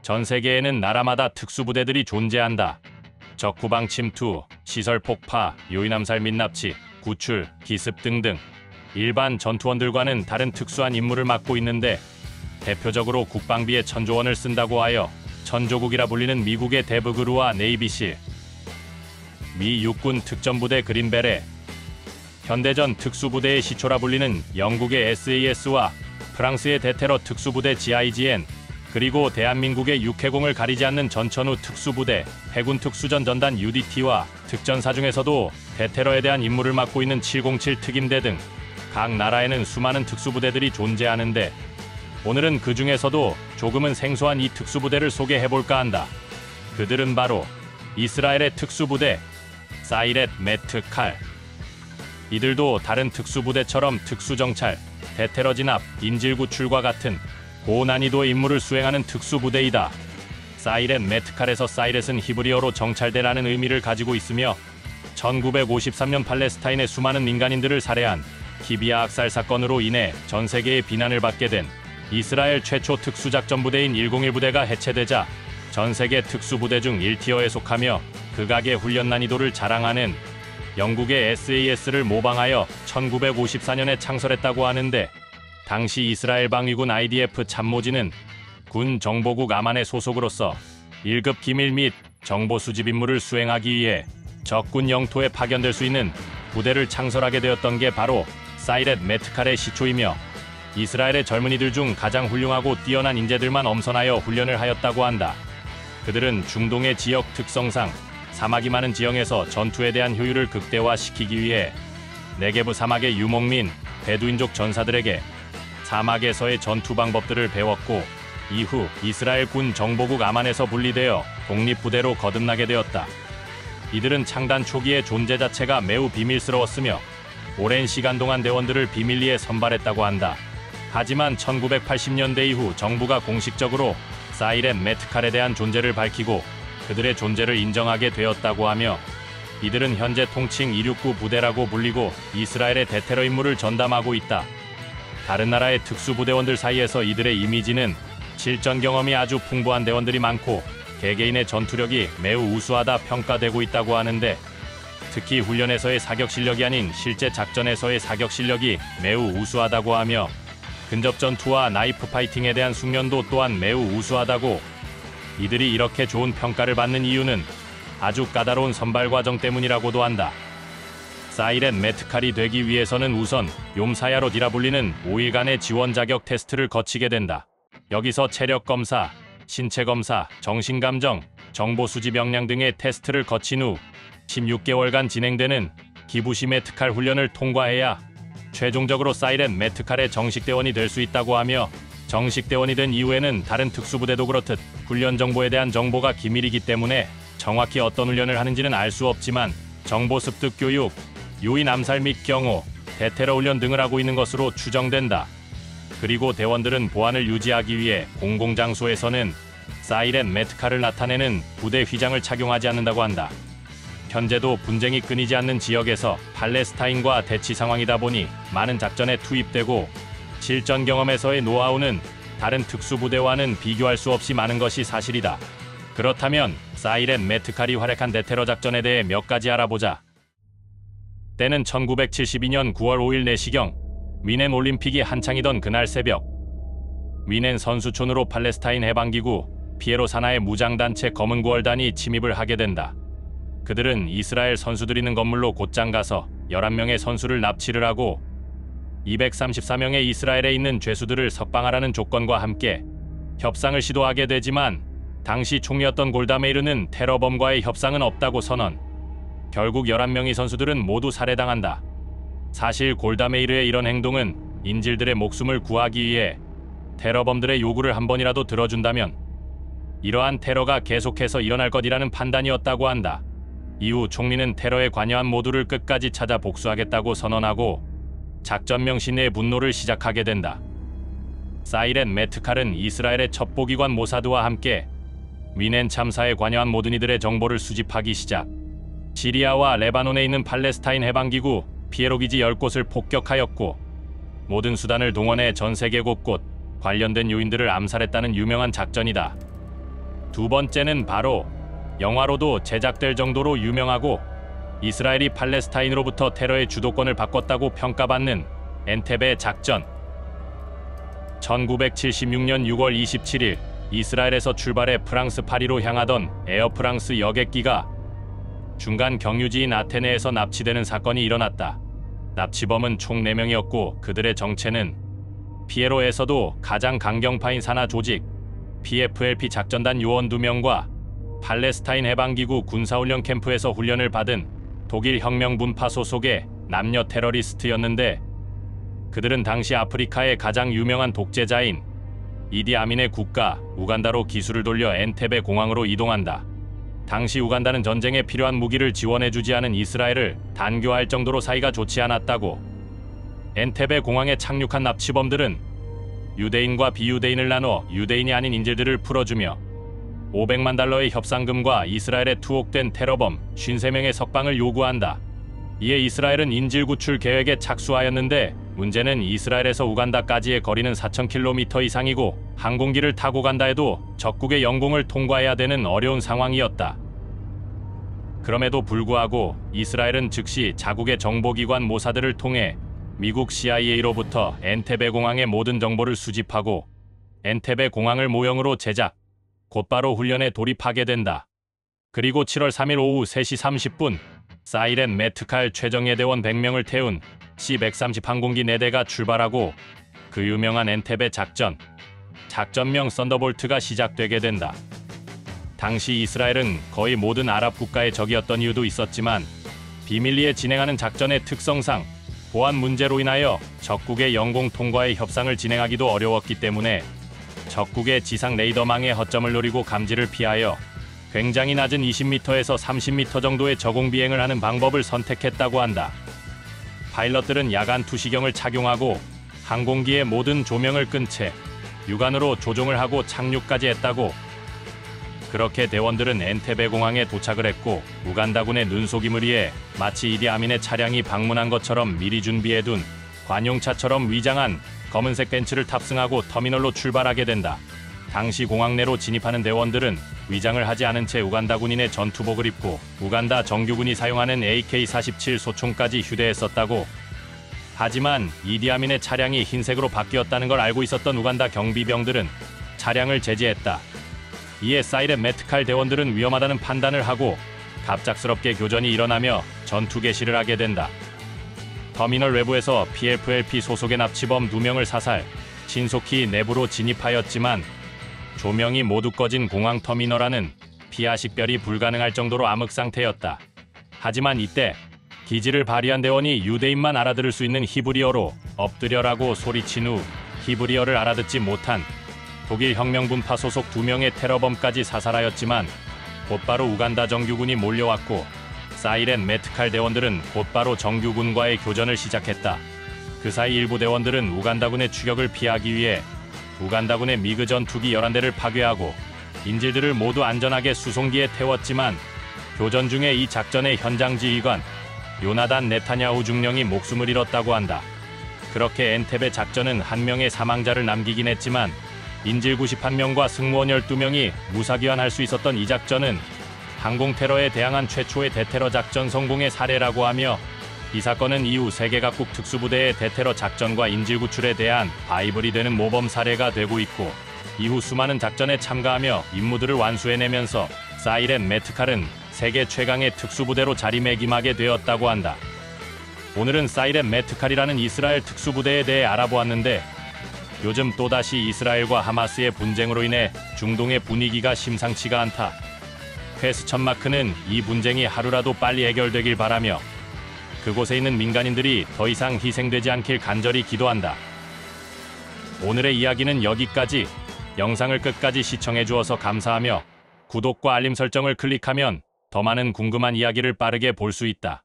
전 세계에는 나라마다 특수부대들이 존재한다. 적후방 침투, 시설 폭파, 요인 암살 및 납치, 구출, 기습 등등 일반 전투원들과는 다른 특수한 임무를 맡고 있는데 대표적으로 국방비에 1,000조 원을 쓴다고 하여 천조국이라 불리는 미국의 데브그루와 네이비실, 미 육군 특전부대 그린베레, 현대전 특수부대의 시초라 불리는 영국의 SAS와 프랑스의 대테러 특수부대 GIGN, 그리고 대한민국의 육해공을 가리지 않는 전천후 특수부대, 해군 특수전 전단 UDT와 특전사 중에서도 대테러에 대한 임무를 맡고 있는 707 특임대 등 각 나라에는 수많은 특수부대들이 존재하는데 오늘은 그 중에서도 조금은 생소한 이 특수부대를 소개해볼까 한다. 그들은 바로 이스라엘의 특수부대, 사이렛 메트칼. 이들도 다른 특수부대처럼 특수정찰, 대테러 진압, 인질구출과 같은 고난이도의 임무를 수행하는 특수부대이다. 사이렛 메트칼에서 사이렛은 히브리어로 정찰대라는 의미를 가지고 있으며 1953년 팔레스타인의 수많은 민간인들을 살해한 키비아 학살 사건으로 인해 전 세계의 비난을 받게 된 이스라엘 최초 특수작전부대인 101 부대가 해체되자 전 세계 특수부대 중 1티어에 속하며 극악의 훈련 난이도를 자랑하는 영국의 SAS를 모방하여 1954년에 창설했다고 하는데 당시 이스라엘 방위군 IDF 참모진은 군 정보국 아만의 소속으로서 1급 기밀 및 정보 수집 임무를 수행하기 위해 적군 영토에 파견될 수 있는 부대를 창설하게 되었던 게 바로 사이렛 메트칼의 시초이며 이스라엘의 젊은이들 중 가장 훌륭하고 뛰어난 인재들만 엄선하여 훈련을 하였다고 한다. 그들은 중동의 지역 특성상 사막이 많은 지형에서 전투에 대한 효율을 극대화시키기 위해 네게브 사막의 유목민, 베두인족 전사들에게 사막에서의 전투 방법들을 배웠고 이후 이스라엘 군 정보국 아만에서 분리되어 독립부대로 거듭나게 되었다. 이들은 창단 초기의 존재 자체가 매우 비밀스러웠으며 오랜 시간 동안 대원들을 비밀리에 선발했다고 한다. 하지만 1980년대 이후 정부가 공식적으로 사이렛 메트칼에 대한 존재를 밝히고 그들의 존재를 인정하게 되었다고 하며 이들은 현재 통칭 269 부대라고 불리고 이스라엘의 대테러 임무를 전담하고 있다. 다른 나라의 특수부대원들 사이에서 이들의 이미지는 실전 경험이 아주 풍부한 대원들이 많고 개개인의 전투력이 매우 우수하다 평가되고 있다고 하는데 특히 훈련에서의 사격 실력이 아닌 실제 작전에서의 사격 실력이 매우 우수하다고 하며 근접 전투와 나이프 파이팅에 대한 숙련도 또한 매우 우수하다고 이들이 이렇게 좋은 평가를 받는 이유는 아주 까다로운 선발 과정 때문이라고도 한다. 사이렛 메트칼이 되기 위해서는 우선 욤사야롯이라 불리는 5일간의 지원 자격 테스트를 거치게 된다. 여기서 체력 검사, 신체 검사, 정신 감정, 정보 수집 역량 등의 테스트를 거친 후 16개월간 진행되는 기부시 메트칼 훈련을 통과해야 최종적으로 사이렛 메트칼의 정식 대원이 될 수 있다고 하며 정식 대원이 된 이후에는 다른 특수부대도 그렇듯 훈련 정보에 대한 정보가 기밀이기 때문에 정확히 어떤 훈련을 하는지는 알 수 없지만 정보 습득 교육, 요인 암살 및 경호, 대테러 훈련 등을 하고 있는 것으로 추정된다. 그리고 대원들은 보안을 유지하기 위해 공공장소에서는 사이렛 메트칼을 나타내는 부대 휘장을 착용하지 않는다고 한다. 현재도 분쟁이 끊이지 않는 지역에서 팔레스타인과 대치 상황이다 보니 많은 작전에 투입되고 실전 경험에서의 노하우는 다른 특수부대와는 비교할 수 없이 많은 것이 사실이다. 그렇다면 사이렛 메트칼이 활약한 대테러 작전에 대해 몇 가지 알아보자. 때는 1972년 9월 5일 내시경, 위넨 올림픽이 한창이던 그날 새벽, 위넨 선수촌으로 팔레스타인 해방기구 피에로 산하의 무장단체 검은 구월단이 침입을 하게 된다. 그들은 이스라엘 선수들이 있는 건물로 곧장 가서 11명의 선수를 납치를 하고 234명의 이스라엘에 있는 죄수들을 석방하라는 조건과 함께 협상을 시도하게 되지만 당시 총리였던 골다 메이르는 테러범과의 협상은 없다고 선언. 결국 11명의 선수들은 모두 살해당한다. 사실 골다 메이르의 이런 행동은 인질들의 목숨을 구하기 위해 테러범들의 요구를 한 번이라도 들어준다면 이러한 테러가 계속해서 일어날 것이라는 판단이었다고 한다. 이후 총리는 테러에 관여한 모두를 끝까지 찾아 복수하겠다고 선언하고 작전 명시 내의 분노를 시작하게 된다. 사이렛 메트칼은 이스라엘의 첩보기관 모사드와 함께 위넨 참사에 관여한 모든 이들의 정보를 수집하기 시작. 시리아와 레바논에 있는 팔레스타인 해방기구 피에로 기지 10곳을 폭격하였고 모든 수단을 동원해 전 세계 곳곳 관련된 요인들을 암살했다는 유명한 작전이다. 두 번째는 바로 영화로도 제작될 정도로 유명하고 이스라엘이 팔레스타인으로부터 테러의 주도권을 바꿨다고 평가받는 엔테베 작전. 1976년 6월 27일 이스라엘에서 출발해 프랑스 파리로 향하던 에어프랑스 여객기가 중간 경유지인 아테네에서 납치되는 사건이 일어났다. 납치범은 총 4명이었고 그들의 정체는 피에로에서도 가장 강경파인 산하 조직 PFLP 작전단 요원 2명과 팔레스타인 해방기구 군사훈련 캠프에서 훈련을 받은 독일 혁명분파 소속의 남녀 테러리스트였는데, 그들은 당시 아프리카의 가장 유명한 독재자인 이디 아민의 국가 우간다로 기술을 돌려 엔테베 공항으로 이동한다. 당시 우간다는 전쟁에 필요한 무기를 지원해주지 않은 이스라엘을 단교할 정도로 사이가 좋지 않았다고. 엔테베 공항에 착륙한 납치범들은 유대인과 비유대인을 나눠 유대인이 아닌 인질들을 풀어주며 500만 달러의 협상금과 이스라엘에 투옥된 테러범 53명의 석방을 요구한다. 이에 이스라엘은 인질 구출 계획에 착수하였는데, 문제는 이스라엘에서 우간다까지의 거리는 4,000km 이상이고 항공기를 타고 간다 해도 적국의 영공을 통과해야 되는 어려운 상황이었다. 그럼에도 불구하고 이스라엘은 즉시 자국의 정보기관 모사드를 통해 미국 CIA로부터 엔테베 공항의 모든 정보를 수집하고 엔테베 공항을 모형으로 제작, 곧바로 훈련에 돌입하게 된다. 그리고 7월 3일 오후 3시 30분 사이렌 메트칼 최정예대원 100명을 태운 C-130 항공기 4대가 출발하고 그 유명한 엔테베 작전명 썬더볼트가 시작되게 된다. 당시 이스라엘은 거의 모든 아랍 국가의 적이었던 이유도 있었지만, 비밀리에 진행하는 작전의 특성상 보안 문제로 인하여 적국의 영공 통과의 협상을 진행하기도 어려웠기 때문에 적국의 지상 레이더망의 허점을 노리고 감지를 피하여 굉장히 낮은 20m에서 30m 정도의 저공 비행을 하는 방법을 선택했다고 한다. 파일럿들은 야간 투시경을 착용하고 항공기의 모든 조명을 끈 채 육안으로 조종을 하고 착륙까지 했다고. 그렇게 대원들은 엔테베 공항에 도착을 했고 우간다군의 눈속임을 위해 마치 이디 아민의 차량이 방문한 것처럼 미리 준비해둔 관용차처럼 위장한 검은색 벤츠를 탑승하고 터미널로 출발하게 된다. 당시 공항 내로 진입하는 대원들은 위장을 하지 않은 채 우간다 군인의 전투복을 입고 우간다 정규군이 사용하는 AK-47 소총까지 휴대했었다고. 하지만 이디 아민의 차량이 흰색으로 바뀌었다는 걸 알고 있었던 우간다 경비병들은 차량을 제지했다. 이에 사이렌 메트칼 대원들은 위험하다는 판단을 하고 갑작스럽게 교전이 일어나며 전투 개시를 하게 된다. 터미널 외부에서 PFLP 소속의 납치범 2명을 사살, 신속히 내부로 진입하였지만 조명이 모두 꺼진 공항 터미널 안은 피하 식별이 불가능할 정도로 암흑 상태였다. 하지만 이때 기지를 발휘한 대원이 유대인만 알아들을 수 있는 히브리어로 엎드려라고 소리친 후 히브리어를 알아듣지 못한 독일 혁명분파 소속 2명의 테러범까지 사살하였지만 곧바로 우간다 정규군이 몰려왔고 사이렌 메트칼 대원들은 곧바로 정규군과의 교전을 시작했다. 그 사이 일부 대원들은 우간다군의 추격을 피하기 위해 우간다군의 미그 전투기 11대를 파괴하고 인질들을 모두 안전하게 수송기에 태웠지만 교전 중에 이 작전의 현장 지휘관 요나단 네타냐후 중령이 목숨을 잃었다고 한다. 그렇게 엔테베 작전은 한 명의 사망자를 남기긴 했지만 인질 91명과 승무원 12명이 무사귀환할 수 있었던 이 작전은 항공 테러에 대항한 최초의 대테러 작전 성공의 사례라고 하며, 이 사건은 이후 세계 각국 특수부대의 대테러 작전과 인질 구출에 대한 바이블이 되는 모범 사례가 되고 있고, 이후 수많은 작전에 참가하며 임무들을 완수해내면서 사이렌 메트칼은 세계 최강의 특수부대로 자리매김하게 되었다고 한다. 오늘은 사이렌 메트칼이라는 이스라엘 특수부대에 대해 알아보았는데, 요즘 또다시 이스라엘과 하마스의 분쟁으로 인해 중동의 분위기가 심상치가 않다. 퀘스천 마크는 이 분쟁이 하루라도 빨리 해결되길 바라며 그곳에 있는 민간인들이 더 이상 희생되지 않길 간절히 기도한다. 오늘의 이야기는 여기까지. 영상을 끝까지 시청해 주어서 감사하며 구독과 알림 설정을 클릭하면 더 많은 궁금한 이야기를 빠르게 볼 수 있다.